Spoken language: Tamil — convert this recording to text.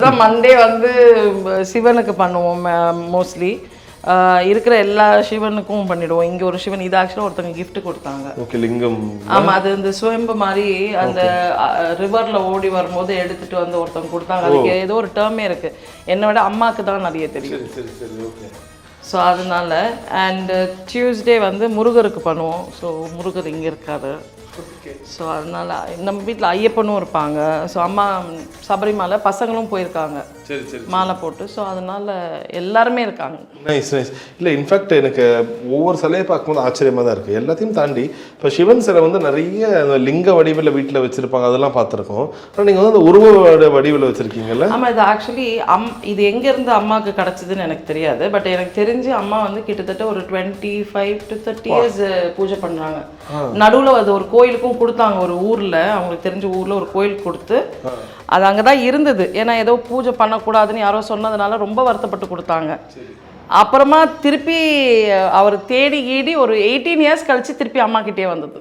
தான் மண்டே வந்து சிவனுக்கு பண்ணுவோம் மோஸ்ட்லி. இருக்கிற எல்லா சிவனுக்கும் பண்ணிடுவோம். இங்கே ஒரு சிவன் இது ஆக்சுவலாக ஒருத்தவங்க கிஃப்ட் கொடுத்தாங்க. ஓகே, லிங்கம். ஆமாம், அது இந்த சுயம்பு மாதிரி அந்த ரிவரில் ஓடி வரும்போது எடுத்துகிட்டு வந்து ஒருத்தவங்க கொடுத்தாங்க. அதுக்கு ஏதோ ஒரு டேர்மே இருக்குது. என்னை விட அம்மாவுக்கு தான் நிறைய தெரியும். சரி சரி, ஓகே. ஸோ அதனால அண்டு டியூஸ்டே வந்து முருகருக்கு பண்ணுவோம். ஸோ முருகர் இங்கே இருக்காது. ஸோ அதனால் நம்ம வீட்டில் ஐயப்பனும் இருப்பாங்க. ஸோ அம்மா சபரிமலை பசங்களும் போயிருக்காங்க சரி சரி மாலை போட்டு. ஸோ அதனால் எல்லாருமே இருக்காங்க. Nice nice. இல்லை, இன்ஃபேக்ட் எனக்கு ஒவ்வொரு சிலையை பார்க்கும்போது ஆச்சரியமாக தான் இருக்குது. எல்லாத்தையும் தாண்டி இப்போ சிவன் சிலை வந்து நிறைய லிங்க வடிவில் வீட்டில் வச்சுருப்பாங்க, அதெல்லாம் பார்த்துருக்கோம். ஆனால் நீங்கள் வந்து அந்த உருவ வடிவில் வச்சுருக்கீங்கல்ல? ஆமாம், இது ஆக்சுவலி இது எங்கேருந்து அம்மாவுக்கு கிடச்சிதுன்னு எனக்கு தெரியாது. பட் எனக்கு தெரிஞ்சு அம்மா வந்து கிட்டத்தட்ட ஒரு 25 to 30 இயர்ஸ் பூஜை பண்ணுறாங்க. நடுவில் அது ஒரு கோயிலுக்கும் கொடுத்தாங்க. ஒரு ஊரில், அவங்களுக்கு தெரிஞ்ச ஊரில் ஒரு கோயில் கொடுத்து அது அங்கே தான் இருந்தது. ஏன்னா ஏதோ பூஜை பண்ணக்கூடாதுன்னு யாரோ சொன்னதுனால ரொம்ப வருத்தப்பட்டு கொடுத்தாங்க. அப்புறமா திருப்பி அவர் தேடி ஒரு 18 இயர்ஸ் கழித்து திருப்பி அம்மா கிட்டே வந்தது.